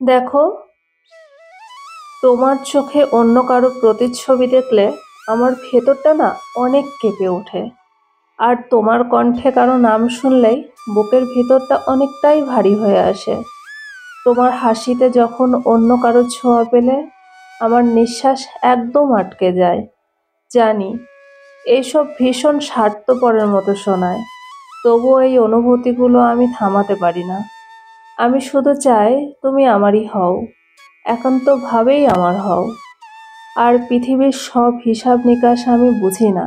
দেখো, তোমার চোখে অন্য কারো প্রতিচ্ছবি দেখলে আমার ভেতরটা না অনেক কেঁপে ওঠে। আর তোমার কণ্ঠে কারো নাম শুনলেই বুকের ভেতরটা অনেকটাই ভারী হয়ে আসে। তোমার হাসিতে যখন অন্য কারো ছোঁয়া পেলে আমার নিঃশ্বাস একদম আটকে যায়। জানি এইসব ভীষণ স্বার্থপরের মতো শোনায়, তবুও এই অনুভূতিগুলো আমি থামাতে পারি না। আমি শুধু চাই তুমি আমারই হও, একান্তভাবেই আমার হও। আর পৃথিবীর সব হিসাব নিকাশ আমি বুঝি না,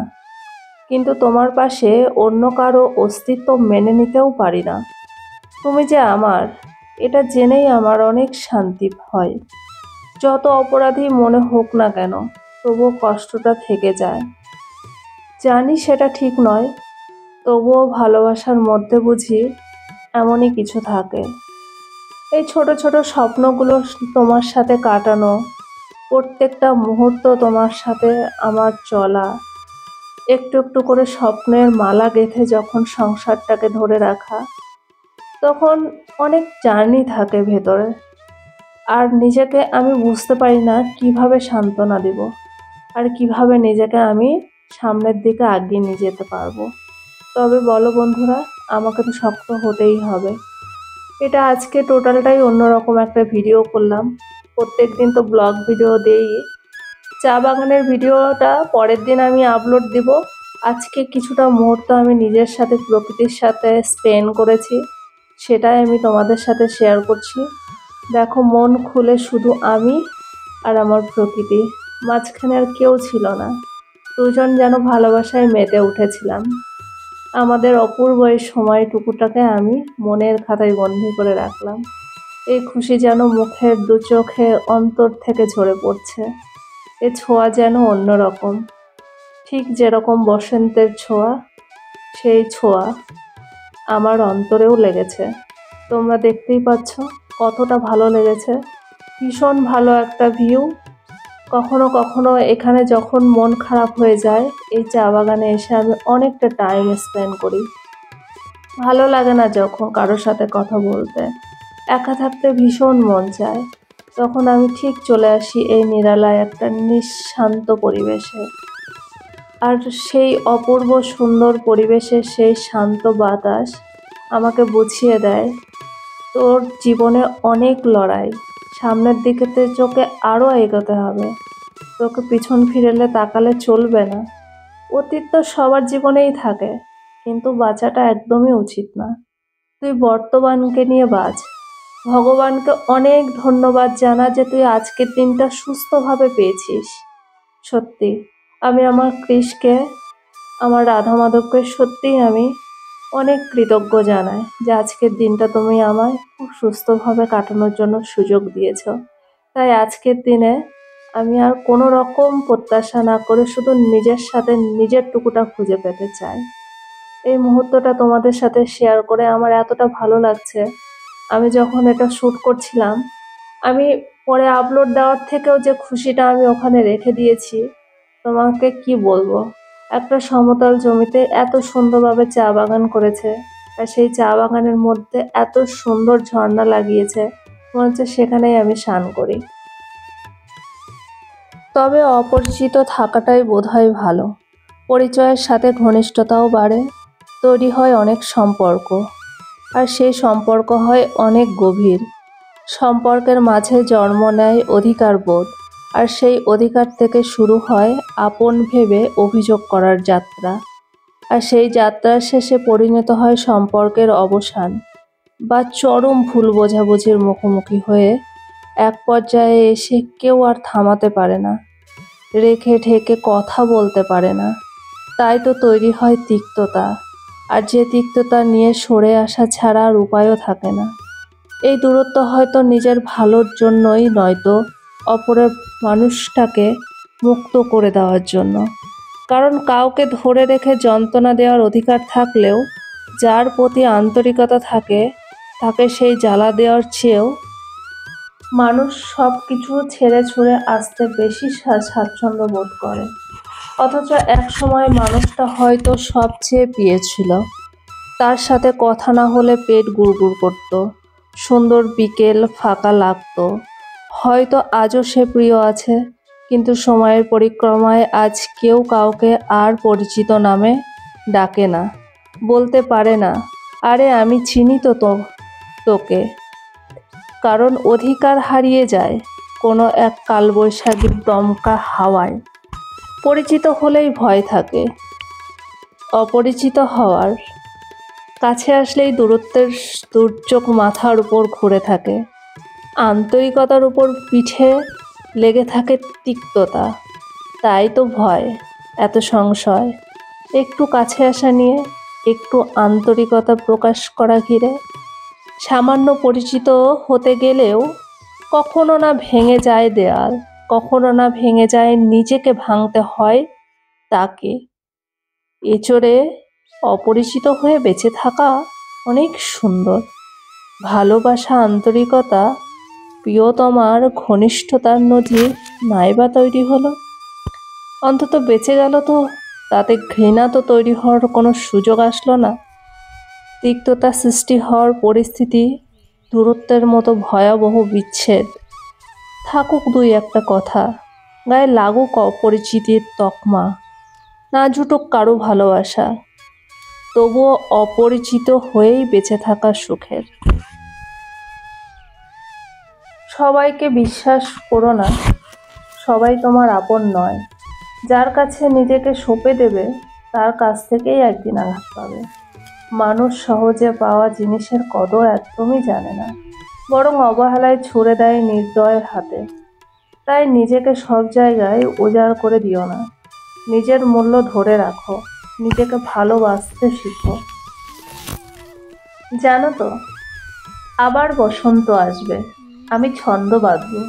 কিন্তু তোমার পাশে অন্য কারো অস্তিত্ব মেনে নিতেও পারি না। তুমি যে আমার, এটা জেনেই আমার অনেক শান্তি হয়। যত অপরাধী মনে হোক না কেন, তবুও কষ্টটা থেকে যায়। জানি সেটা ঠিক নয়, তবুও ভালোবাসার মধ্যে বুঝি এমনই কিছু থাকে। এই ছোট ছোট স্বপ্নগুলো তোমার সাথে কাটানো, প্রত্যেকটা মুহূর্ত তোমার সাথে আমার চলা, একটু একটু করে স্বপ্নের মালা গেঁথে যখন সংসারটাকে ধরে রাখা, তখন অনেক জার্নি থাকে ভেতরে। আর নিজেকে আমি বুঝতে পারি না কিভাবে সান্ত্বনা দিব, আর কিভাবে নিজেকে আমি সামনের দিকে এগিয়ে নিয়ে যেতে পারবো। তবে বলো বন্ধুরা, আমাকে তো শক্ত হতেই হবে। এটা আজকে টোটালটাই অন্যরকম একটা ভিডিও করলাম। প্রত্যেকদিন তো ব্লগ ভিডিও দেই, চা বাগানের ভিডিওটা পরের দিন আমি আপলোড দিব। আজকে কিছুটা মুহূর্ত আমি নিজের সাথে প্রকৃতির সাথে স্পেন্ড করেছি, সেটাই আমি তোমাদের সাথে শেয়ার করছি। দেখো, মন খুলে শুধু আমি আর আমার প্রকৃতি, মাঝখানে আর কেউ ছিল না। দুজন যেন ভালোবাসায় মেতে উঠেছিলাম। আমাদের অপূর্ব এই সময়টুকুটাকে আমি মনের খাতায় বন্দি করে রাখলাম। এই খুশি যেন মুখের দু চোখে অন্তর থেকে ঝরে পড়ছে। এ ছোঁয়া যেন অন্যরকম, ঠিক যেরকম বসন্তের ছোঁয়া, সেই ছোঁয়া আমার অন্তরেও লেগেছে। তোমরা দেখতেই পাচ্ছ কতটা ভালো লেগেছে। ভীষণ ভালো একটা ভিউ। কখনো কখনো এখানে যখন মন খারাপ হয়ে যায়, এই চা বাগানে এসে আমি অনেকটা টাইম স্পেন্ড করি। ভালো লাগে না যখন কারোর সাথে কথা বলতে, একা থাকতে ভীষণ মন চায়। তখন আমি ঠিক চলে আসি এই নিরালায় একটা নিঃশান্ত পরিবেশে। আর সেই অপূর্ব সুন্দর পরিবেশের সেই শান্ত বাতাস আমাকে বুঝিয়ে দেয়, তোর জীবনে অনেক লড়াই, সামনের দিকেতে চোখে আরও এগোতে হবে। তোকে পিছন ফিরেলে তাকালে চলবে না। অতীত তো সবার জীবনেই থাকে, কিন্তু বাঁচাটা একদমই উচিত না। তুই বর্তমানকে নিয়ে বাঁচ। ভগবানকে অনেক ধন্যবাদ জানা যে তুই আজকের দিনটা সুস্থভাবে পেয়েছিস। সত্যি, আমি আমার কৃষকে, আমার রাধা মাধবকে সত্যিই আমি অনেক কৃতজ্ঞ জানাই যে আজকের দিনটা তুমি আমায় খুব সুস্থভাবে কাটানোর জন্য সুযোগ দিয়েছ। তাই আজকের দিনে আমি আর কোনো রকম প্রত্যাশা না করে শুধু নিজের সাথে নিজের টুকুটা খুঁজে পেতে চাই। এই মুহূর্তটা তোমাদের সাথে শেয়ার করে আমার এতটা ভালো লাগছে। আমি যখন এটা শ্যুট করছিলাম, আমি পরে আপলোড দেওয়ার থেকেও যে খুশিটা আমি ওখানে রেখে দিয়েছি, তোমাকে কি বলবো। একটা সমতল জমিতে এত সুন্দরভাবে চা বাগান করেছে, আর সেই চা বাগানের মধ্যে এত সুন্দর ঝর্ণা লাগিয়েছে, মনে হচ্ছে সেখানেই আমি স্নান করি। তবে অপরিচিত থাকাটাই বোধহয় ভালো। পরিচয়ের সাথে ঘনিষ্ঠতাও বাড়ে, তৈরি হয় অনেক সম্পর্ক, আর সেই সম্পর্ক হয় অনেক গভীর। সম্পর্কের মাঝে জন্ম নেয় অধিকার বোধ, আর সেই অধিকার থেকে শুরু হয় আপন ভেবে অভিযোগ করার যাত্রা। আর সেই যাত্রার শেষে পরিণত হয় সম্পর্কের অবসান বা চরম ভুল বোঝাবুঝির মুখোমুখি হয়ে এক পর্যায়ে এসে কেউ আর থামাতে পারে না, রেখে ঢেকে কথা বলতে পারে না। তাই তো তৈরি হয় তিক্ততা, আর যে তিক্ততা নিয়ে সরে আসা ছাড়া আর উপায়ও থাকে না। এই দূরত্ব হয়তো নিজের ভালোর জন্যই, নয়তো অপরের মানুষটাকে মুক্ত করে দেওয়ার জন্য। কারণ কাউকে ধরে রেখে যন্ত্রণা দেওয়ার অধিকার থাকলেও যার প্রতি আন্তরিকতা থাকে, তাকে সেই জ্বালা দেওয়ার চেয়েও মানুষ সব কিছু ছেড়ে ছুড়ে আসতে বেশি স্বাচ্ছন্দ্য বোধ করে। অথচ এক সময় মানুষটা হয়তো সবচেয়ে প্রিয় ছিল, তার সাথে কথা না হলে পেট গুড়গুড় করত, সুন্দর বিকেল ফাঁকা লাগতো। হয়তো আজও সে প্রিয় আছে, কিন্তু সময়ের পরিক্রমায় আজ কেউ কাউকে আর পরিচিত নামে ডাকে না, বলতে পারে না, আরে আমি চিনি তো তোকে। কারণ অধিকার হারিয়ে যায় কোনো এক কালবৈশাখীর দমকা হাওয়ায়। পরিচিত হলেই ভয় থাকে অপরিচিত হওয়ার, কাছে আসলেই দূরত্বের দুর্যোগ মাথার উপর ঘুরে থাকে, আন্তরিকতার উপর পিঠে লেগে থাকে তিক্ততা। তাই তো ভয়, এত সংশয়, একটু কাছে আসা নিয়ে, একটু আন্তরিকতা প্রকাশ করা ঘিরে। সামান্য পরিচিত হতে গেলেও কখনো না ভেঙে যায় দেয়াল, কখনো না ভেঙে যায় নিজেকে ভাঙতে হয় তাকে। এচড়ে অপরিচিত হয়ে বেঁচে থাকা অনেক সুন্দর। ভালোবাসা, আন্তরিকতা, প্রিয়তমার ঘনিষ্ঠতার নজির নাইবা তৈরি হলো, অন্তত বেঁচে গেল তো, তাতে ঘৃণা তো তৈরি হওয়ার কোনো সুযোগ আসলো না। তিক্ততা সৃষ্টি হওয়ার পরিস্থিতি, দূরত্বের মতো ভয়াবহ বিচ্ছেদ, থাকুক দুই একটা কথা, গায়ে লাগুক অপরিচিতির তকমা, না জুটুক কারো ভালোবাসা, তবুও অপরিচিত হয়েই বেঁচে থাকা সুখের। সবাইকে বিশ্বাস করো না, সবাই তোমার আপন নয়। যার কাছে নিজেকে সঁপে দেবে, তার কাছ থেকেই একদিন আঘাত পাবে। মানুষ সহজে পাওয়া জিনিসের কদর একদমই জানে না, বরং অবহেলায় ছুড়ে দেয় নির্দয়ের হাতে। তাই নিজেকে সব জায়গায় উজাড় করে দিও না, নিজের মূল্য ধরে রাখো, নিজেকে ভালোবাসতে শিখো। জানো তো, আবার বসন্ত আসবে, আমি ছন্দ বাঁধবো,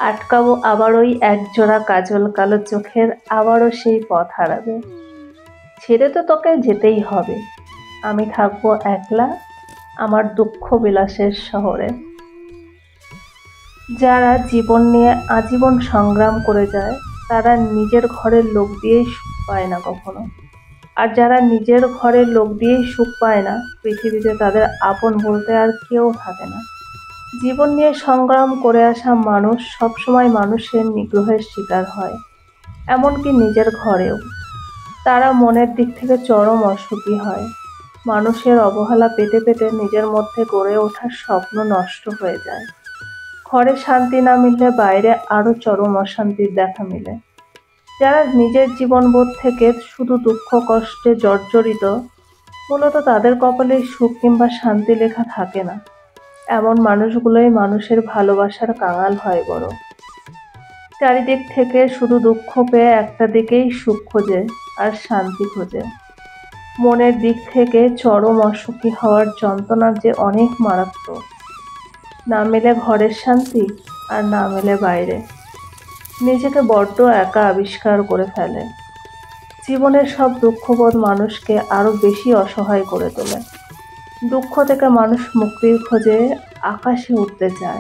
আটকাবো আবার ওই একজোড়া কাজল কালো চোখের, আবারও সেই পথ হারাবে। ছেড়ে তো তোকে যেতেই হবে, আমি থাকবো একলা আমার দুঃখ বিলাসের শহরে। যারা জীবন নিয়ে আজীবন সংগ্রাম করে যায়, তারা নিজের ঘরের লোক দিয়েই সুখ পায় না কখনো। আর যারা নিজের ঘরের লোক দিয়েই সুখ পায় না, পৃথিবীতে তাদের আপন বলতে আর কেউ থাকে না। জীবন নিয়ে সংগ্রাম করে আসা মানুষ সবসময় মানুষের নিগ্রহের শিকার হয়, এমনকি নিজের ঘরেও। তারা মনের দিক থেকে চরম অসুখী হয়। মানুষের অবহেলা পেতে পেতে নিজের মধ্যে গড়ে ওঠার স্বপ্ন নষ্ট হয়ে যায়। ঘরে শান্তি না মিললে বাইরে আরো চরম অশান্তির দেখা মিলে। যারা নিজের জীবনবোধ থেকে শুধু দুঃখ কষ্টে জর্জরিত, মূলত তাদের কপালে সুখ কিংবা শান্তি লেখা থাকে না। এমন মানুষগুলোই মানুষের ভালোবাসার কাঙাল হয় বড়। চারিদিক থেকে শুধু দুঃখ পেয়ে একটা দিকেই সুখ খোঁজে আর শান্তি খোঁজে। মনের দিক থেকে চরম অসুখী হওয়ার যন্ত্রণা যে অনেক মারাত্মক। না মেলে ঘরের শান্তি, আর না মেলে বাইরে, নিজেকে বড্ড একা আবিষ্কার করে ফেলে। জীবনের সব দুঃখবোধ মানুষকে আরো বেশি অসহায় করে তোলে। দুঃখ থেকে মানুষ মুক্তির খোঁজে আকাশে উঠতে চায়।